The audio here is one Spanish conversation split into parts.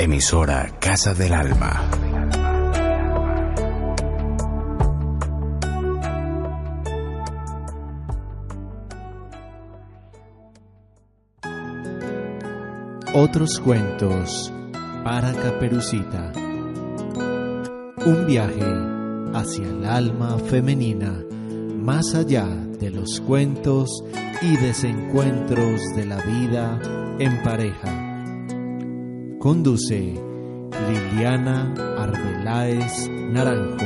Emisora Casa del Alma. Otros cuentos para Caperucita. Un viaje hacia el alma femenina, más allá de los cuentos y desencuentros de la vida en pareja. Conduce Liliana Arbeláez Naranjo.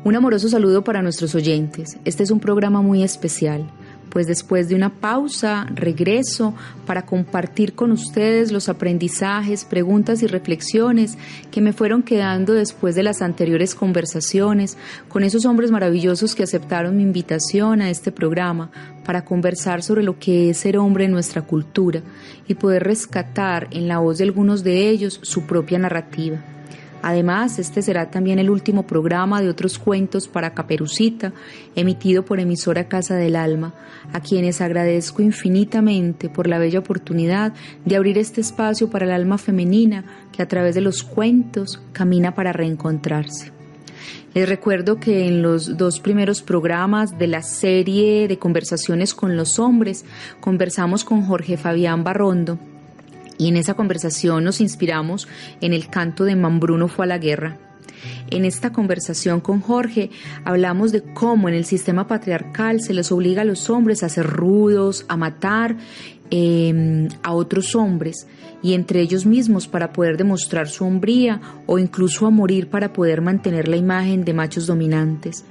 Un amoroso saludo para nuestros oyentes. Este es un programa muy especial, pues después de una pausa, regreso para compartir con ustedes los aprendizajes, preguntas y reflexiones que me fueron quedando después de las anteriores conversaciones con esos hombres maravillosos que aceptaron mi invitación a este programa para conversar sobre lo que es ser hombre en nuestra cultura y poder rescatar en la voz de algunos de ellos su propia narrativa. Además, este será también el último programa de Otros Cuentos para Caperucita, emitido por emisora Casa del Alma, a quienes agradezco infinitamente por la bella oportunidad de abrir este espacio para el alma femenina que a través de los cuentos camina para reencontrarse. Les recuerdo que en los 2 primeros programas de la serie de conversaciones con los hombres, conversamos con Jorge Fabián Barrondo, y en esa conversación nos inspiramos en el canto de Mambruno fue a la guerra. En esta conversación con Jorge hablamos de cómo en el sistema patriarcal se les obliga a los hombres a ser rudos, a matar a otros hombres y entre ellos mismos para poder demostrar su hombría o incluso a morir para poder mantener la imagen de machos dominantes.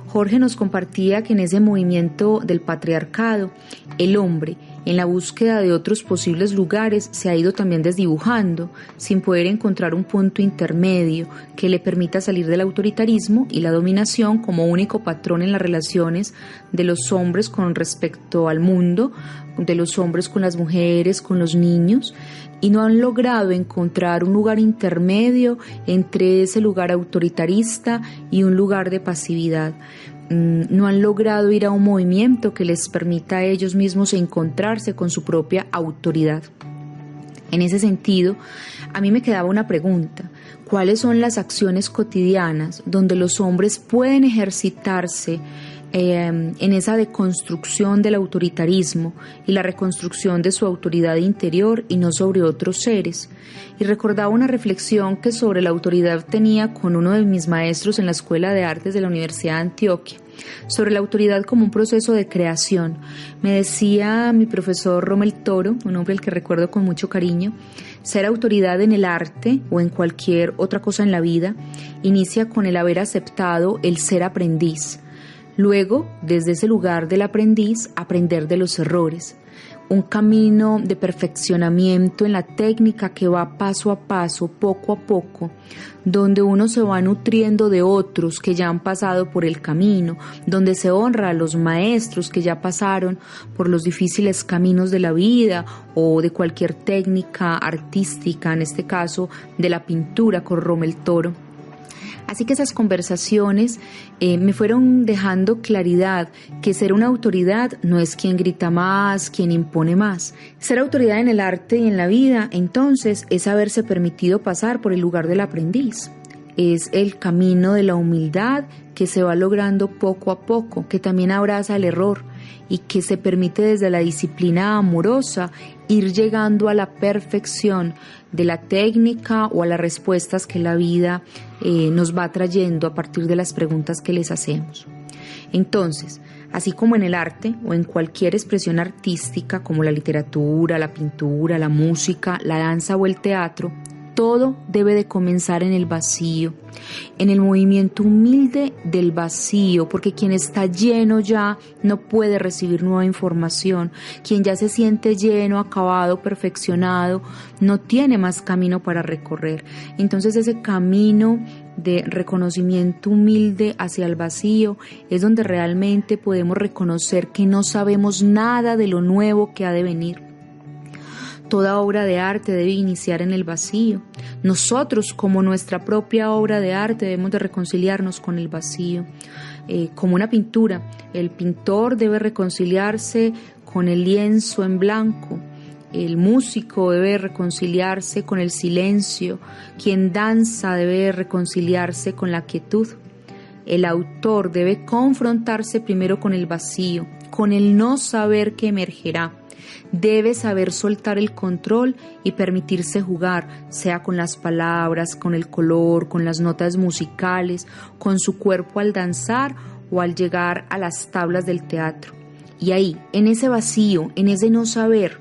Jorge nos compartía que en ese movimiento del patriarcado, el hombre, en la búsqueda de otros posibles lugares, se ha ido también desdibujando, sin poder encontrar un punto intermedio que le permita salir del autoritarismo y la dominación como único patrón en las relaciones de los hombres con respecto al mundo, de los hombres con las mujeres, con los niños, y no han logrado encontrar un lugar intermedio entre ese lugar autoritarista y un lugar de pasividad. No han logrado ir a un movimiento que les permita a ellos mismos encontrarse con su propia autoridad. En ese sentido, a mí me quedaba una pregunta: ¿cuáles son las acciones cotidianas donde los hombres pueden ejercitarse en esa deconstrucción del autoritarismo y la reconstrucción de su autoridad interior y no sobre otros seres? Y recordaba una reflexión que sobre la autoridad tenía con uno de mis maestros en la Escuela de Artes de la Universidad de Antioquia, sobre la autoridad como un proceso de creación. Me decía mi profesor Rommel Toro, un hombre al que recuerdo con mucho cariño: ser autoridad en el arte o en cualquier otra cosa en la vida inicia con el haber aceptado el ser aprendiz. Luego, desde ese lugar del aprendiz, aprender de los errores. Un camino de perfeccionamiento en la técnica que va paso a paso, poco a poco, donde uno se va nutriendo de otros que ya han pasado por el camino, donde se honra a los maestros que ya pasaron por los difíciles caminos de la vida o de cualquier técnica artística, en este caso de la pintura con Rommel Toro. Así que esas conversaciones me fueron dejando claridad que ser una autoridad no es quien grita más, quien impone más. Ser autoridad en el arte y en la vida, entonces, es haberse permitido pasar por el lugar del aprendiz. Es el camino de la humildad que se va logrando poco a poco, que también abraza el error y que se permite desde la disciplina amorosa ir llegando a la perfección de la técnica o a las respuestas que la vida nos va trayendo a partir de las preguntas que les hacemos. Entonces, así como en el arte o en cualquier expresión artística como la literatura, la pintura, la música, la danza o el teatro, todo debe de comenzar en el vacío, en el movimiento humilde del vacío, porque quien está lleno ya no puede recibir nueva información. Quien ya se siente lleno, acabado, perfeccionado, no tiene más camino para recorrer. Entonces ese camino de reconocimiento humilde hacia el vacío es donde realmente podemos reconocer que no sabemos nada de lo nuevo que ha de venir. Toda obra de arte debe iniciar en el vacío. Nosotros, como nuestra propia obra de arte, debemos de reconciliarnos con el vacío. Como una pintura, el pintor debe reconciliarse con el lienzo en blanco. El músico debe reconciliarse con el silencio. Quien danza debe reconciliarse con la quietud. El autor debe confrontarse primero con el vacío, con el no saber que emergerá. Debe saber soltar el control y permitirse jugar, sea con las palabras, con el color, con las notas musicales, con su cuerpo al danzar o al llegar a las tablas del teatro. Y ahí, en ese vacío, en ese no saber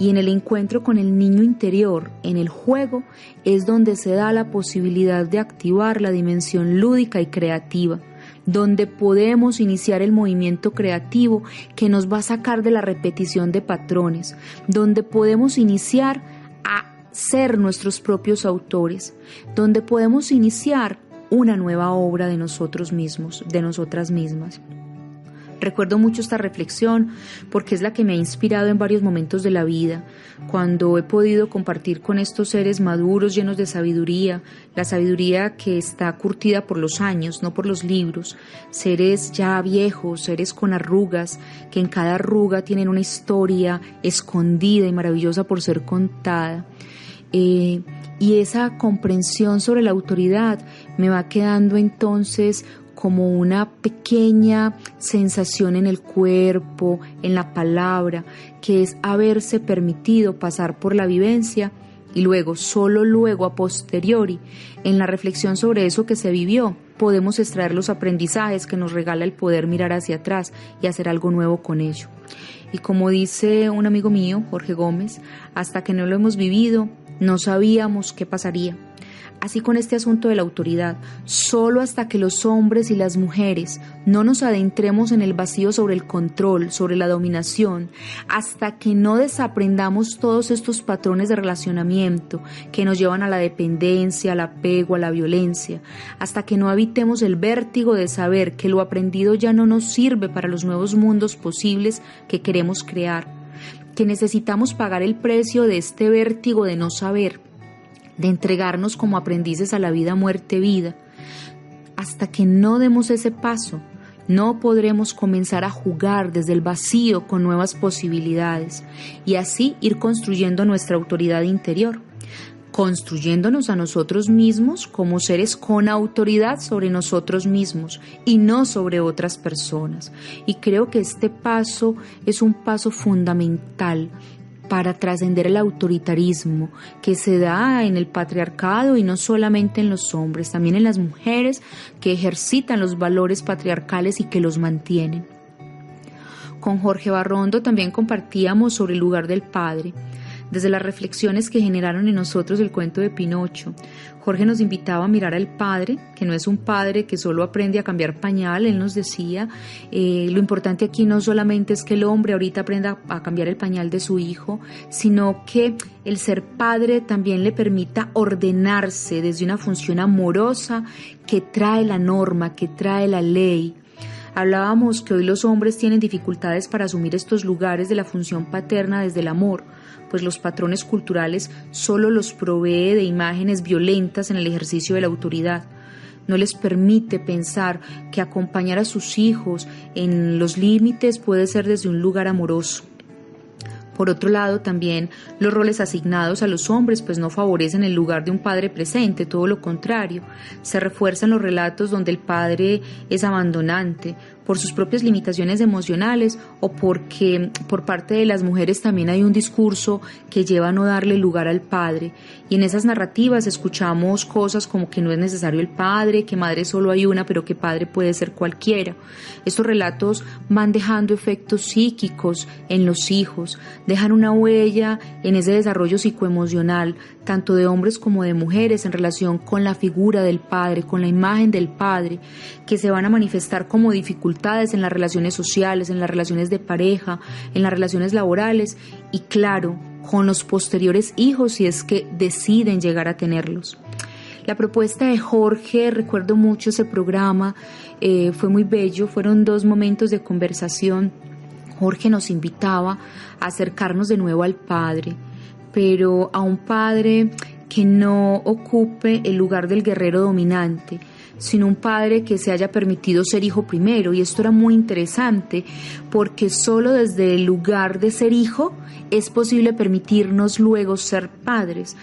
y en el encuentro con el niño interior, en el juego, es donde se da la posibilidad de activar la dimensión lúdica y creativa, donde podemos iniciar el movimiento creativo que nos va a sacar de la repetición de patrones, donde podemos iniciar a ser nuestros propios autores, donde podemos iniciar una nueva obra de nosotros mismos, de nosotras mismas. Recuerdo mucho esta reflexión porque es la que me ha inspirado en varios momentos de la vida, cuando he podido compartir con estos seres maduros llenos de sabiduría, la sabiduría que está curtida por los años, no por los libros, seres ya viejos, seres con arrugas, que en cada arruga tienen una historia escondida y maravillosa por ser contada. Y esa comprensión sobre la autoridad me va quedando entonces como una pequeña sensación en el cuerpo, en la palabra, que es haberse permitido pasar por la vivencia y luego, solo luego a posteriori, en la reflexión sobre eso que se vivió, podemos extraer los aprendizajes que nos regala el poder mirar hacia atrás y hacer algo nuevo con ello. Y como dice un amigo mío, Jorge Gómez, hasta que no lo hemos vivido, no sabíamos qué pasaría. Así con este asunto de la autoridad, solo hasta que los hombres y las mujeres no nos adentremos en el vacío sobre el control, sobre la dominación, hasta que no desaprendamos todos estos patrones de relacionamiento que nos llevan a la dependencia, al apego, a la violencia, hasta que no habitemos el vértigo de saber que lo aprendido ya no nos sirve para los nuevos mundos posibles que queremos crear, que necesitamos pagar el precio de este vértigo de no saber, de entregarnos como aprendices a la vida, muerte, vida. Hasta que no demos ese paso, no podremos comenzar a jugar desde el vacío con nuevas posibilidades y así ir construyendo nuestra autoridad interior, construyéndonos a nosotros mismos como seres con autoridad sobre nosotros mismos y no sobre otras personas. Y creo que este paso es un paso fundamental para trascender el autoritarismo que se da en el patriarcado y no solamente en los hombres, también en las mujeres que ejercitan los valores patriarcales y que los mantienen. Con Jorge Barrondo también compartíamos sobre el lugar del padre, desde las reflexiones que generaron en nosotros el cuento de Pinocho. Jorge nos invitaba a mirar al padre, que no es un padre que solo aprende a cambiar pañal. Él nos decía, lo importante aquí no solamente es que el hombre ahorita aprenda a cambiar el pañal de su hijo, sino que el ser padre también le permita ordenarse desde una función amorosa que trae la norma, que trae la ley. Hablábamos que hoy los hombres tienen dificultades para asumir estos lugares de la función paterna desde el amor, pues los patrones culturales solo los provee de imágenes violentas en el ejercicio de la autoridad. No les permite pensar que acompañar a sus hijos en los límites puede ser desde un lugar amoroso. Por otro lado, también los roles asignados a los hombres pues no favorecen el lugar de un padre presente, todo lo contrario. Se refuerzan los relatos donde el padre es abandonante por sus propias limitaciones emocionales o porque por parte de las mujeres también hay un discurso que lleva a no darle lugar al padre. Y en esas narrativas escuchamos cosas como que no es necesario el padre, que madre solo hay una, pero que padre puede ser cualquiera. Estos relatos van dejando efectos psíquicos en los hijos, dejan una huella en ese desarrollo psicoemocional, tanto de hombres como de mujeres, en relación con la figura del padre, con la imagen del padre, que se van a manifestar como dificultades en las relaciones sociales, en las relaciones de pareja, en las relaciones laborales y, claro, con los posteriores hijos si es que deciden llegar a tenerlos. La propuesta de Jorge, recuerdo mucho ese programa, fue muy bello, fueron 2 momentos de conversación. Jorge nos invitaba a acercarnos de nuevo al padre, pero a un padre que no ocupe el lugar del guerrero dominante, sino un padre que se haya permitido ser hijo primero. Y esto era muy interesante porque solo desde el lugar de ser hijo es posible permitirnos luego ser padres.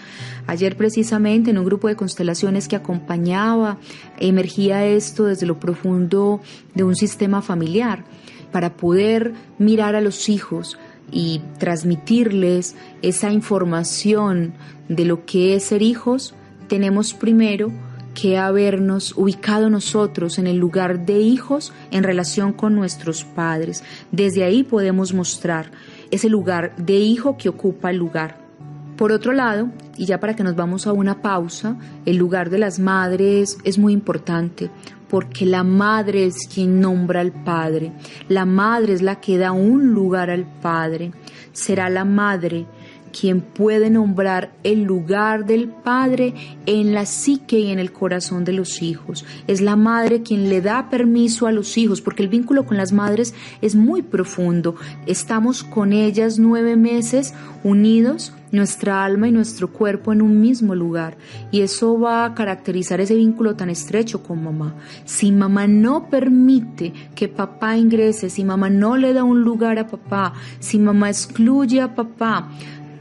Ayer precisamente en un grupo de constelaciones que acompañaba, emergía esto desde lo profundo de un sistema familiar, para poder mirar a los hijos y transmitirles esa información de lo que es ser hijos. Tenemos primero que habernos ubicado nosotros en el lugar de hijos en relación con nuestros padres. Desde ahí podemos mostrar ese lugar de hijo que ocupa el lugar. Por otro lado, y ya para que nos vamos a una pausa, el lugar de las madres es muy importante, porque la madre es quien nombra al padre. La madre es la que da un lugar al padre. Será la madre quien puede nombrar el lugar del padre en la psique y en el corazón de los hijos. Es la madre quien le da permiso a los hijos, porque el vínculo con las madres es muy profundo. Estamos con ellas 9 meses unidos, nuestra alma y nuestro cuerpo en un mismo lugar, y eso va a caracterizar ese vínculo tan estrecho con mamá. Si mamá no permite que papá ingrese, si mamá no le da un lugar a papá, si mamá excluye a papá,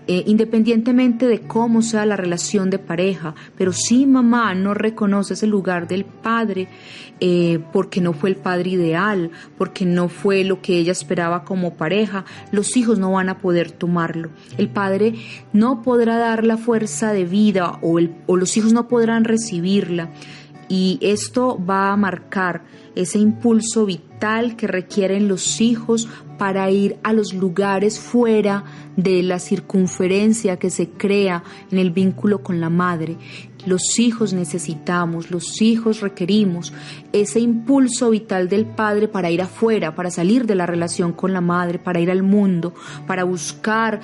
independientemente de cómo sea la relación de pareja, pero si mamá no reconoce ese lugar del padre, porque no fue el padre ideal, porque no fue lo que ella esperaba como pareja, los hijos no van a poder tomarlo. El padre no podrá dar la fuerza de vida o los hijos no podrán recibirla, y esto va a marcar ese impulso vital que requieren los hijos para ir a los lugares fuera de la circunferencia que se crea en el vínculo con la madre. Los hijos necesitamos, los hijos requerimos ese impulso vital del padre para ir afuera, para salir de la relación con la madre, para ir al mundo, para buscar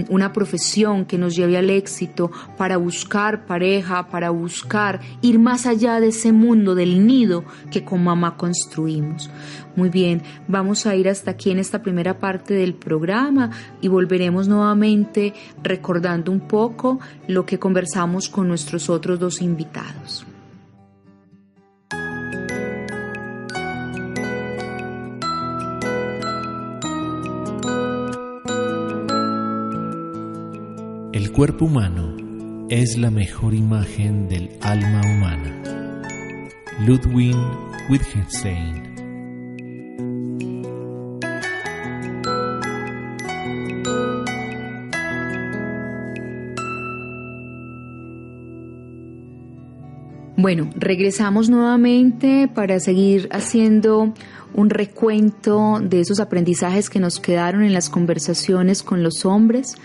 una profesión que nos lleve al éxito, para buscar pareja, para buscar ir más allá de ese mundo del nido que con mamá construimos. Muy bien, vamos a ir hasta aquí en esta primera parte del programa y volveremos nuevamente recordando un poco lo que conversamos con nuestros otros 2 invitados. El cuerpo humano es la mejor imagen del alma humana. Ludwig Wittgenstein. Bueno, regresamos nuevamente para seguir haciendo un recuento de esos aprendizajes que nos quedaron en las conversaciones con los hombres,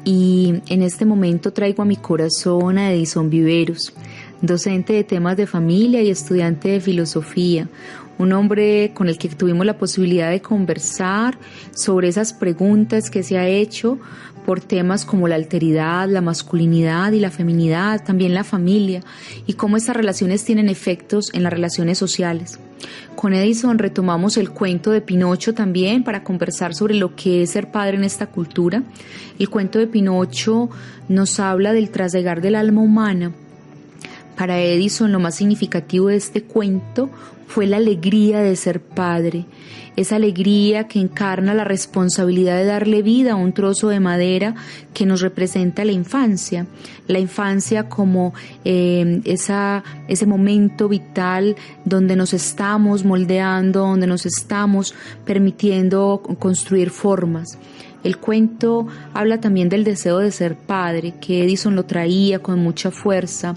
y en este momento traigo a mi corazón a Edison Viveros, docente de temas de familia y estudiante de filosofía, un hombre con el que tuvimos la posibilidad de conversar sobre esas preguntas que se ha hecho por temas como la alteridad, la masculinidad y la feminidad, también la familia, y cómo estas relaciones tienen efectos en las relaciones sociales. Con Edison retomamos el cuento de Pinocho también para conversar sobre lo que es ser padre en esta cultura. El cuento de Pinocho nos habla del trasegar del alma humana. Para Edison, lo más significativo de este cuento fue la alegría de ser padre, esa alegría que encarna la responsabilidad de darle vida a un trozo de madera que nos representa la infancia como ese momento vital donde nos estamos moldeando, donde nos estamos permitiendo construir formas. El cuento habla también del deseo de ser padre, que Edison lo traía con mucha fuerza.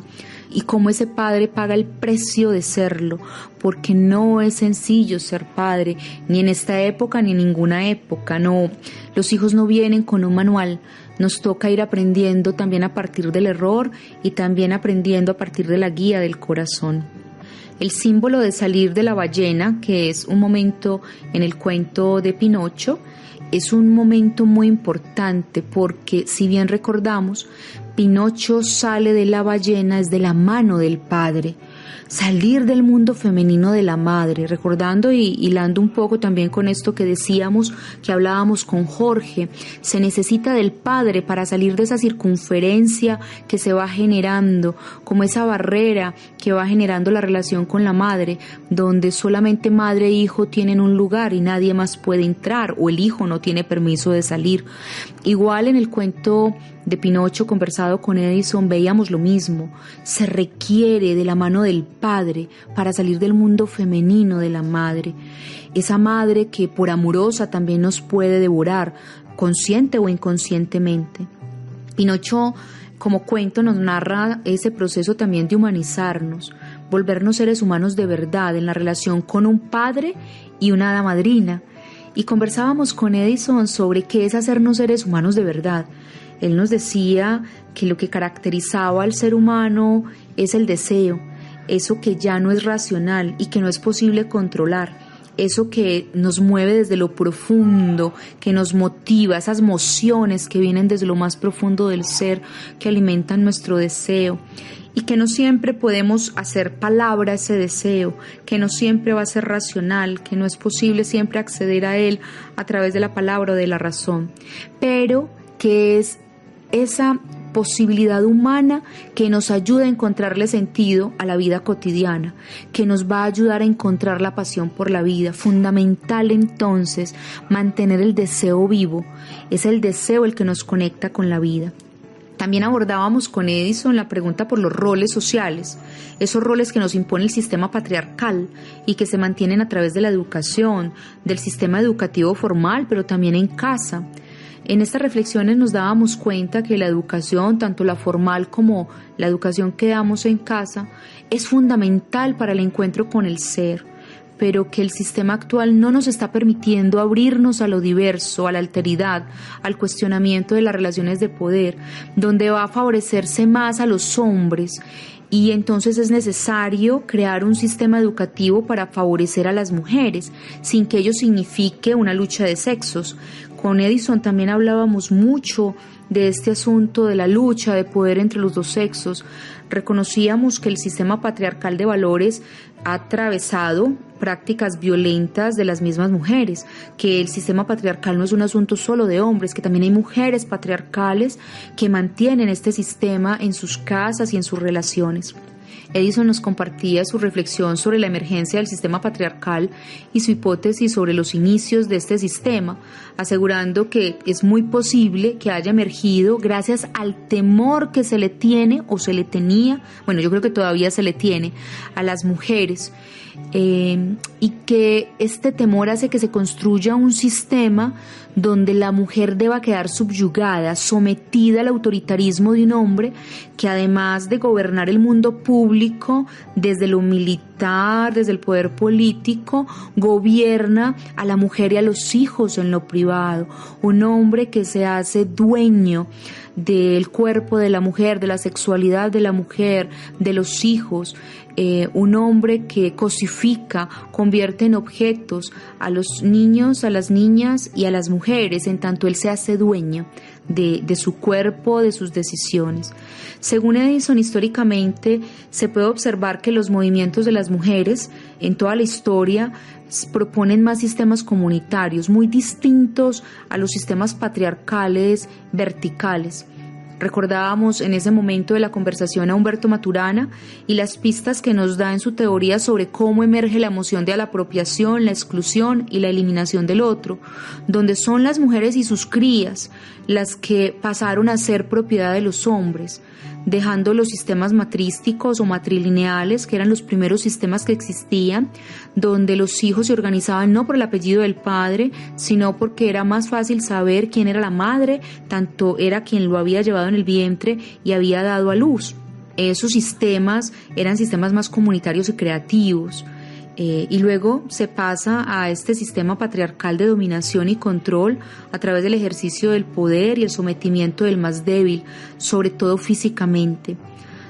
y cómo ese padre paga el precio de serlo, porque no es sencillo ser padre, ni en esta época ni en ninguna época. No, los hijos no vienen con un manual. Nos toca ir aprendiendo también a partir del error y también aprendiendo a partir de la guía del corazón. El símbolo de salir de la ballena, que es un momento en el cuento de Pinocho, es un momento muy importante porque, si bien recordamos, Pinocho sale de la ballena es de la mano del padre. Salir del mundo femenino de la madre, recordando y hilando un poco también con esto que decíamos, que hablábamos con Jorge, se necesita del padre para salir de esa circunferencia que se va generando, como esa barrera que va generando la relación con la madre, donde solamente madre e hijo tienen un lugar y nadie más puede entrar, o el hijo no tiene permiso de salir. Igual en el cuento de Pinocho, conversado con Edison, veíamos lo mismo. Se requiere de la mano del padre para salir del mundo femenino de la madre. Esa madre que por amorosa también nos puede devorar, consciente o inconscientemente. Pinocho, como cuento, nos narra ese proceso también de humanizarnos, volvernos seres humanos de verdad en la relación con un padre y una hada madrina. Y conversábamos con Edison sobre qué es hacernos seres humanos de verdad. Él nos decía que lo que caracterizaba al ser humano es el deseo, eso que ya no es racional y que no es posible controlar, eso que nos mueve desde lo profundo, que nos motiva, esas emociones que vienen desde lo más profundo del ser, que alimentan nuestro deseo, y que no siempre podemos hacer palabra ese deseo, que no siempre va a ser racional, que no es posible siempre acceder a él a través de la palabra o de la razón, pero que es esa posibilidad humana que nos ayuda a encontrarle sentido a la vida cotidiana, que nos va a ayudar a encontrar la pasión por la vida. Fundamental entonces mantener el deseo vivo, es el deseo el que nos conecta con la vida. También abordábamos con Edison la pregunta por los roles sociales, esos roles que nos impone el sistema patriarcal y que se mantienen a través de la educación, del sistema educativo formal, pero también en casa. En estas reflexiones nos dábamos cuenta que la educación, tanto la formal como la educación que damos en casa, es fundamental para el encuentro con el ser, pero que el sistema actual no nos está permitiendo abrirnos a lo diverso, a la alteridad, al cuestionamiento de las relaciones de poder, donde va a favorecerse más a los hombres. Y entonces es necesario crear un sistema educativo para favorecer a las mujeres, sin que ello signifique una lucha de sexos. Con Edison también hablábamos mucho de este asunto de la lucha de poder entre los dos sexos. Reconocíamos que el sistema patriarcal de valores ha atravesado prácticas violentas de las mismas mujeres, que el sistema patriarcal no es un asunto solo de hombres, que también hay mujeres patriarcales que mantienen este sistema en sus casas y en sus relaciones. Edison nos compartía su reflexión sobre la emergencia del sistema patriarcal y su hipótesis sobre los inicios de este sistema, asegurando que es muy posible que haya emergido gracias al temor que se le tiene o se le tenía, bueno, yo creo que todavía se le tiene a las mujeres, y que este temor hace que se construya un sistema donde la mujer deba quedar subyugada, sometida al autoritarismo de un hombre que, además de gobernar el mundo público desde lo militar, desde el poder político, gobierna a la mujer y a los hijos en lo privado. Un hombre que se hace dueño del cuerpo de la mujer, de la sexualidad de la mujer, de los hijos, un hombre que cosifica, convierte en objetos a los niños, a las niñas y a las mujeres, en tanto él se hace dueño de su cuerpo, de sus decisiones. Según Edison, históricamente se puede observar que los movimientos de las mujeres en toda la historia proponen más sistemas comunitarios, muy distintos a los sistemas patriarcales verticales. Recordábamos en ese momento de la conversación a Humberto Maturana y las pistas que nos da en su teoría sobre cómo emerge la emoción de la apropiación, la exclusión y la eliminación del otro, donde son las mujeres y sus crías las que pasaron a ser propiedad de los hombres, dejando los sistemas matrísticos o matrilineales, que eran los primeros sistemas que existían, donde los hijos se organizaban no por el apellido del padre, sino porque era más fácil saber quién era la madre, tanto era quien lo había llevado en el vientre y había dado a luz. Esos sistemas eran sistemas más comunitarios y creativos. Y luego se pasa a este sistema patriarcal de dominación y control a través del ejercicio del poder y el sometimiento del más débil, sobre todo físicamente.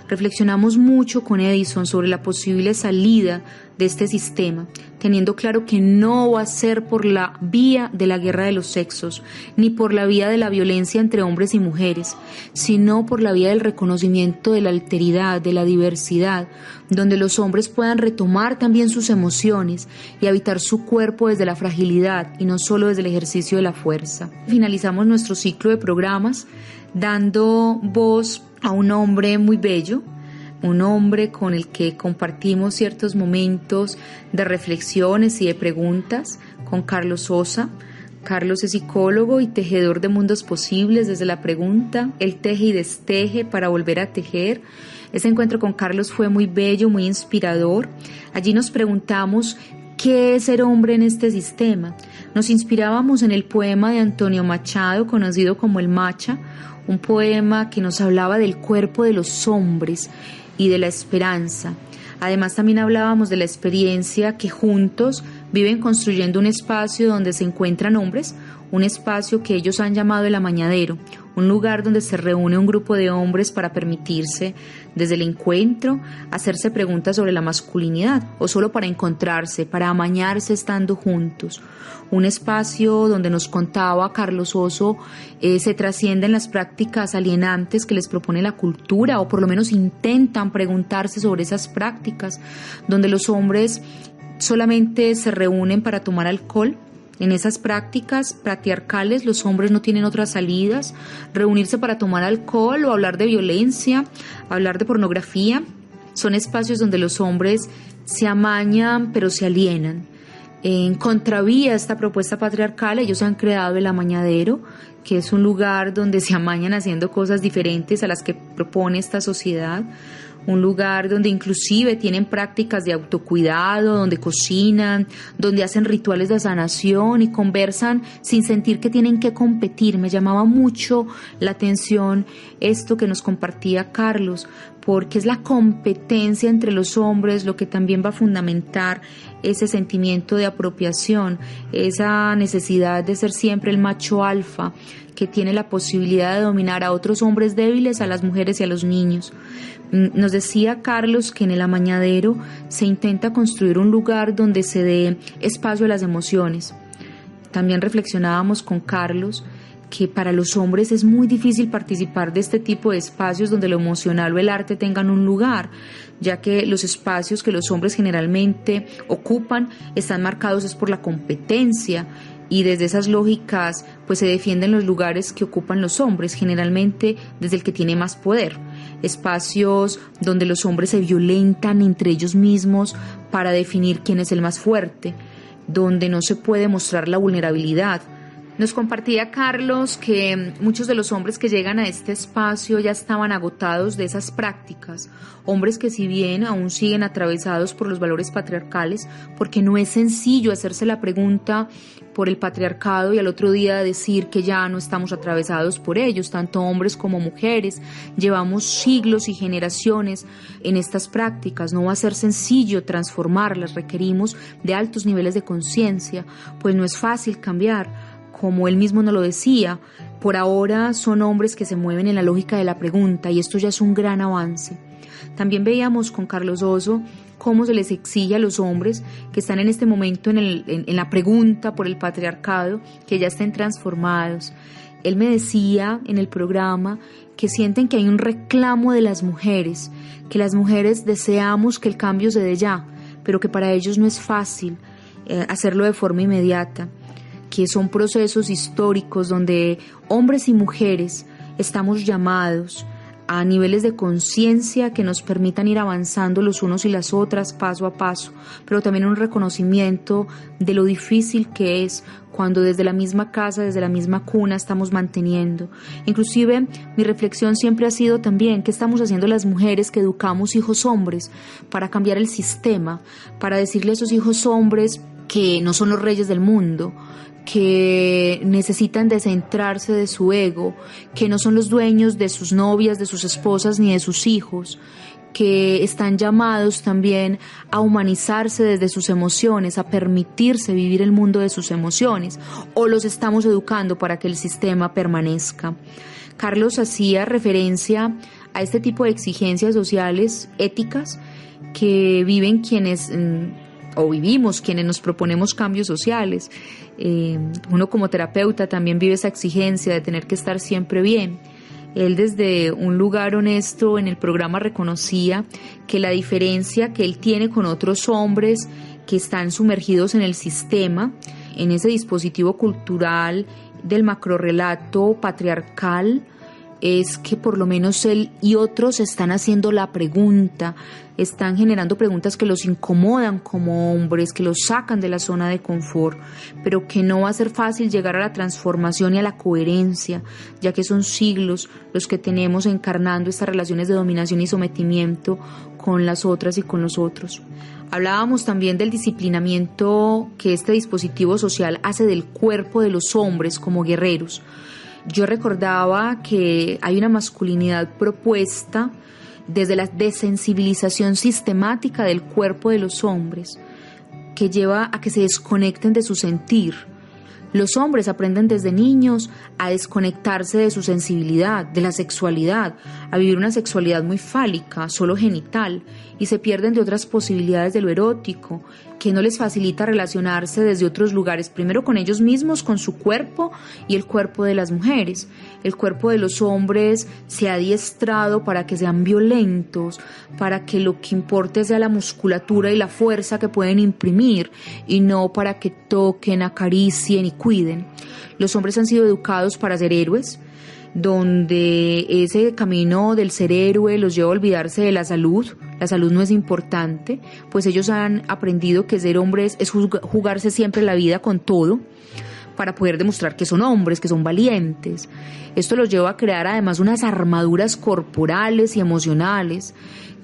Reflexionamos mucho con Edison sobre la posible salida de este sistema, teniendo claro que no va a ser por la vía de la guerra de los sexos, ni por la vía de la violencia entre hombres y mujeres, sino por la vía del reconocimiento de la alteridad, de la diversidad, donde los hombres puedan retomar también sus emociones y habitar su cuerpo desde la fragilidad y no solo desde el ejercicio de la fuerza. Finalizamos nuestro ciclo de programas dando voz a un hombre muy bello, un hombre con el que compartimos ciertos momentos de reflexiones y de preguntas, con Carlos Sosa. Carlos es psicólogo y tejedor de mundos posibles desde la pregunta. Él teje y desteje para volver a tejer. Ese encuentro con Carlos fue muy bello, muy inspirador. Allí nos preguntamos ¿qué es ser hombre en este sistema? Nos inspirábamos en el poema de Antonio Machado, conocido como El Macha, un poema que nos hablaba del cuerpo de los hombres y de la esperanza. Además también hablábamos de la experiencia que juntos viven construyendo un espacio donde se encuentran hombres, un espacio que ellos han llamado el amañadero, un lugar donde se reúne un grupo de hombres para permitirse, desde el encuentro, hacerse preguntas sobre la masculinidad o solo para encontrarse, para amañarse estando juntos. Un espacio donde nos contaba Carlos Oso se trascienden las prácticas alienantes que les propone la cultura o por lo menos intentan preguntarse sobre esas prácticas, donde los hombres solamente se reúnen para tomar alcohol. En esas prácticas patriarcales los hombres no tienen otras salidas, reunirse para tomar alcohol o hablar de violencia, hablar de pornografía. Son espacios donde los hombres se amañan pero se alienan. En contravía a esta propuesta patriarcal, ellos han creado el amañadero, que es un lugar donde se amañan haciendo cosas diferentes a las que propone esta sociedad. Un lugar donde inclusive tienen prácticas de autocuidado, donde cocinan, donde hacen rituales de sanación y conversan sin sentir que tienen que competir. Me llamaba mucho la atención esto que nos compartía Carlos, porque es la competencia entre los hombres lo que también va a fundamentar ese sentimiento de apropiación, esa necesidad de ser siempre el macho alfa que tiene la posibilidad de dominar a otros hombres débiles, a las mujeres y a los niños. Nos decía Carlos que en el amañadero se intenta construir un lugar donde se dé espacio a las emociones. También reflexionábamos con Carlos que para los hombres es muy difícil participar de este tipo de espacios donde lo emocional o el arte tengan un lugar, ya que los espacios que los hombres generalmente ocupan están marcados es por la competencia, y desde esas lógicas pues se defienden los lugares que ocupan los hombres, generalmente desde el que tiene más poder. Espacios donde los hombres se violentan entre ellos mismos para definir quién es el más fuerte, donde no se puede mostrar la vulnerabilidad. Nos compartía Carlos que muchos de los hombres que llegan a este espacio ya estaban agotados de esas prácticas, hombres que si bien aún siguen atravesados por los valores patriarcales, porque no es sencillo hacerse la pregunta por el patriarcado y al otro día decir que ya no estamos atravesados por ellos, tanto hombres como mujeres, llevamos siglos y generaciones en estas prácticas, no va a ser sencillo transformarlas, requerimos de altos niveles de conciencia, pues no es fácil cambiar. Como él mismo nos lo decía, por ahora son hombres que se mueven en la lógica de la pregunta y esto ya es un gran avance. También veíamos con Carlos Oso cómo se les exige a los hombres que están en este momento en la pregunta por el patriarcado, que ya estén transformados. Él me decía en el programa que sienten que hay un reclamo de las mujeres, que las mujeres deseamos que el cambio se dé ya, pero que para ellos no es fácil hacerlo de forma inmediata, que son procesos históricos donde hombres y mujeres estamos llamados a niveles de conciencia que nos permitan ir avanzando los unos y las otras paso a paso, pero también un reconocimiento de lo difícil que es cuando desde la misma casa, desde la misma cuna estamos manteniendo. Inclusive mi reflexión siempre ha sido también qué estamos haciendo las mujeres que educamos hijos hombres para cambiar el sistema, para decirle a esos hijos hombres que no son los reyes del mundo, que necesitan descentrarse de su ego, que no son los dueños de sus novias, de sus esposas ni de sus hijos, que están llamados también a humanizarse desde sus emociones, a permitirse vivir el mundo de sus emociones, o los estamos educando para que el sistema permanezca. Carlos hacía referencia a este tipo de exigencias sociales, éticas, que viven quienes vivimos quienes nos proponemos cambios sociales. Uno como terapeuta también vive esa exigencia de tener que estar siempre bien. Él desde un lugar honesto en el programa reconocía que la diferencia que él tiene con otros hombres que están sumergidos en el sistema, en ese dispositivo cultural del macrorrelato patriarcal, es que por lo menos él y otros están haciendo la pregunta, están generando preguntas que los incomodan como hombres, que los sacan de la zona de confort, pero que no va a ser fácil llegar a la transformación y a la coherencia, ya que son siglos los que tenemos encarnando estas relaciones de dominación y sometimiento con las otras y con los otros. Hablábamos también del disciplinamiento que este dispositivo social hace del cuerpo de los hombres como guerreros. Yo recordaba que hay una masculinidad propuesta desde la desensibilización sistemática del cuerpo de los hombres, que lleva a que se desconecten de su sentir. Los hombres aprenden desde niños a desconectarse de su sensibilidad, de la sexualidad, a vivir una sexualidad muy fálica, solo genital, y se pierden de otras posibilidades de lo erótico, que no les facilita relacionarse desde otros lugares, primero con ellos mismos, con su cuerpo y el cuerpo de las mujeres. El cuerpo de los hombres se ha adiestrado para que sean violentos, para que lo que importe sea la musculatura y la fuerza que pueden imprimir, y no para que toquen, acaricien y cuiden. Los hombres han sido educados para ser héroes, donde ese camino del ser héroe los lleva a olvidarse de la salud. La salud no es importante, pues ellos han aprendido que ser hombres es jugarse siempre la vida con todo para poder demostrar que son hombres, que son valientes. Esto los lleva a crear además unas armaduras corporales y emocionales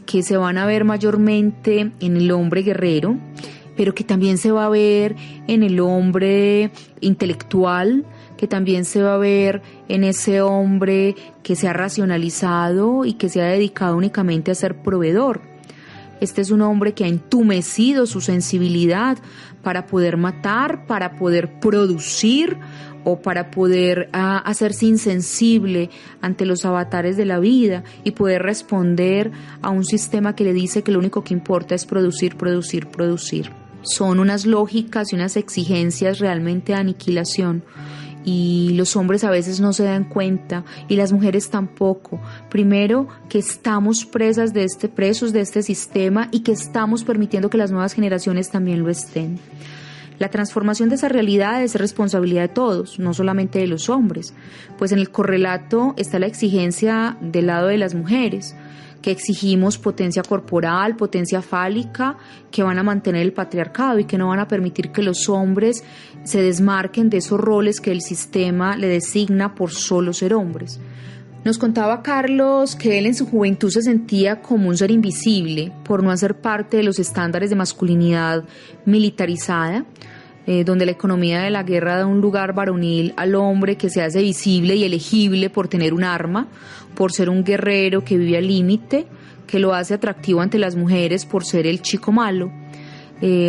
que se van a ver mayormente en el hombre guerrero, pero que también se va a ver en el hombre intelectual, que también se va a ver en ese hombre que se ha racionalizado y que se ha dedicado únicamente a ser proveedor. Este es un hombre que ha entumecido su sensibilidad para poder matar, para poder producir o para poder hacerse insensible ante los avatares de la vida y poder responder a un sistema que le dice que lo único que importa es producir, producir, producir. Son unas lógicas y unas exigencias realmente de aniquilación. Y los hombres a veces no se dan cuenta y las mujeres tampoco. Primero, que estamos presos de este sistema y que estamos permitiendo que las nuevas generaciones también lo estén. La transformación de esa realidad es responsabilidad de todos, no solamente de los hombres, pues en el correlato está la exigencia del lado de las mujeres, que exigimos potencia corporal, potencia fálica, que van a mantener el patriarcado y que no van a permitir que los hombres se desmarquen de esos roles que el sistema le designa por solo ser hombres. Nos contaba Carlos que él en su juventud se sentía como un ser invisible por no hacer parte de los estándares de masculinidad militarizada, donde la economía de la guerra da un lugar varonil al hombre que se hace visible y elegible por tener un arma, por ser un guerrero que vive al límite, que lo hace atractivo ante las mujeres por ser el chico malo.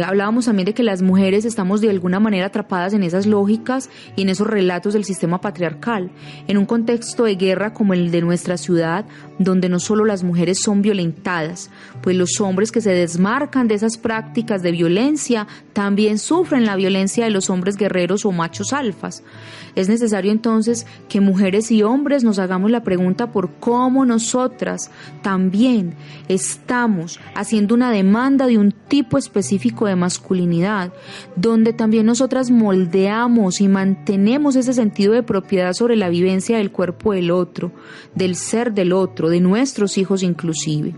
Hablábamos también de que las mujeres estamos de alguna manera atrapadas en esas lógicas y en esos relatos del sistema patriarcal, en un contexto de guerra como el de nuestra ciudad, donde no solo las mujeres son violentadas, pues los hombres que se desmarcan de esas prácticas de violencia también sufren la violencia de los hombres guerreros o machos alfas. Es necesario entonces que mujeres y hombres nos hagamos la pregunta por cómo nosotras también estamos haciendo una demanda de un tipo específico de masculinidad, donde también nosotras moldeamos y mantenemos ese sentido de propiedad sobre la vivencia del cuerpo del otro, del ser del otro, de nuestros hijos inclusive.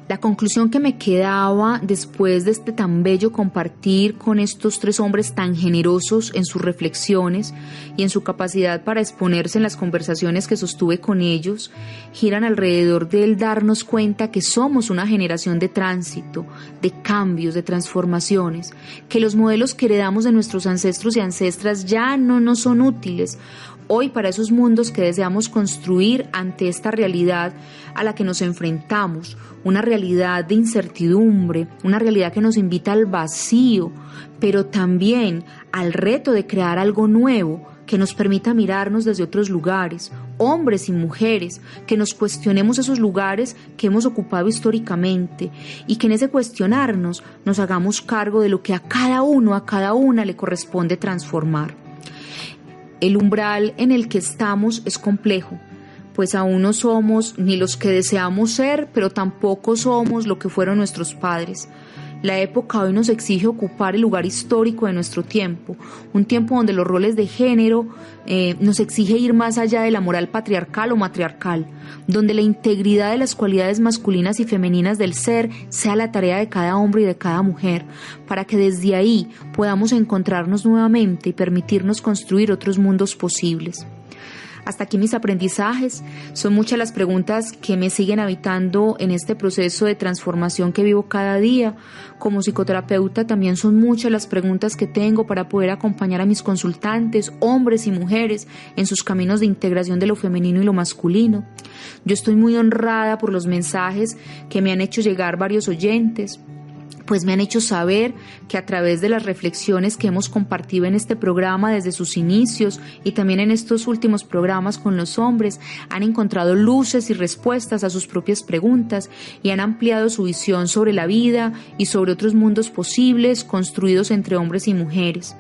La conclusión que me quedaba después de este tan bello compartir con estos 3 hombres tan generosos en sus reflexiones y en su capacidad para exponerse en las conversaciones que sostuve con ellos, giran alrededor del darnos cuenta que somos una generación de tránsito, de cambios, de transformaciones, que los modelos que heredamos de nuestros ancestros y ancestras ya no nos son útiles hoy para esos mundos que deseamos construir ante esta realidad a la que nos enfrentamos, una realidad de incertidumbre, una realidad que nos invita al vacío, pero también al reto de crear algo nuevo que nos permita mirarnos desde otros lugares, hombres y mujeres, que nos cuestionemos esos lugares que hemos ocupado históricamente y que en ese cuestionarnos nos hagamos cargo de lo que a cada uno, a cada una le corresponde transformar. El umbral en el que estamos es complejo, pues aún no somos ni los que deseamos ser, pero tampoco somos lo que fueron nuestros padres. La época hoy nos exige ocupar el lugar histórico de nuestro tiempo, un tiempo donde los roles de género nos exige ir más allá de la moral patriarcal o matriarcal, donde la integridad de las cualidades masculinas y femeninas del ser sea la tarea de cada hombre y de cada mujer, para que desde ahí podamos encontrarnos nuevamente y permitirnos construir otros mundos posibles. Hasta aquí mis aprendizajes. Son muchas las preguntas que me siguen habitando en este proceso de transformación que vivo cada día. Como psicoterapeuta también son muchas las preguntas que tengo para poder acompañar a mis consultantes, hombres y mujeres, en sus caminos de integración de lo femenino y lo masculino. Yo estoy muy honrada por los mensajes que me han hecho llegar varios oyentes, pues me han hecho saber que a través de las reflexiones que hemos compartido en este programa desde sus inicios y también en estos últimos programas con los hombres, han encontrado luces y respuestas a sus propias preguntas y han ampliado su visión sobre la vida y sobre otros mundos posibles construidos entre hombres y mujeres.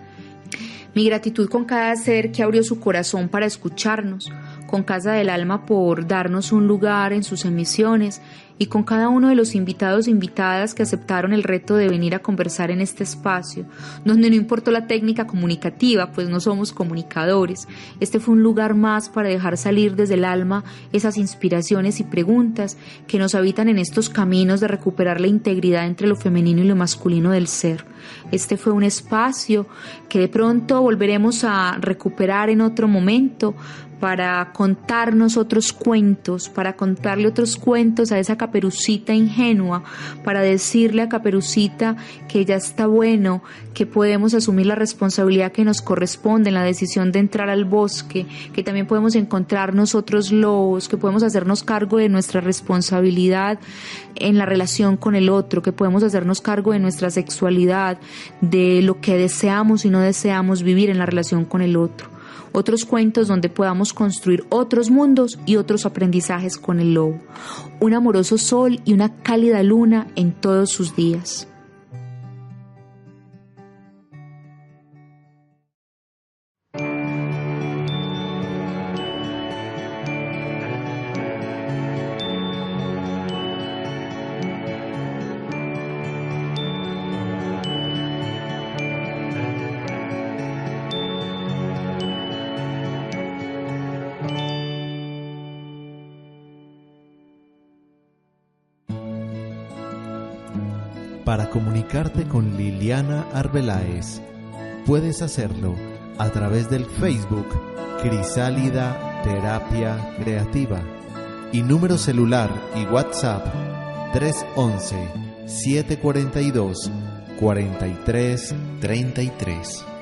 Mi gratitud con cada ser que abrió su corazón para escucharnos, con Casa del Alma por darnos un lugar en sus emisiones y con cada uno de los invitados e invitadas que aceptaron el reto de venir a conversar en este espacio, donde no importó la técnica comunicativa, pues no somos comunicadores. Este fue un lugar más para dejar salir desde el alma esas inspiraciones y preguntas que nos habitan en estos caminos de recuperar la integridad entre lo femenino y lo masculino del ser. Este fue un espacio que de pronto volveremos a recuperar en otro momento para contarnos otros cuentos, para contarle otros cuentos a esa Caperucita ingenua, para decirle a Caperucita que ya está bueno, que podemos asumir la responsabilidad que nos corresponde en la decisión de entrar al bosque, que también podemos encontrarnos otros lobos, que podemos hacernos cargo de nuestra responsabilidad en la relación con el otro, que podemos hacernos cargo de nuestra sexualidad, de lo que deseamos y no deseamos vivir en la relación con el otro. Otros cuentos donde podamos construir otros mundos y otros aprendizajes con el lobo. Un amoroso sol y una cálida luna en todos sus días. Para comunicarte con Liliana Arbeláez, puedes hacerlo a través del Facebook Crisálida Terapia Creativa y número celular y WhatsApp 311-742-4333.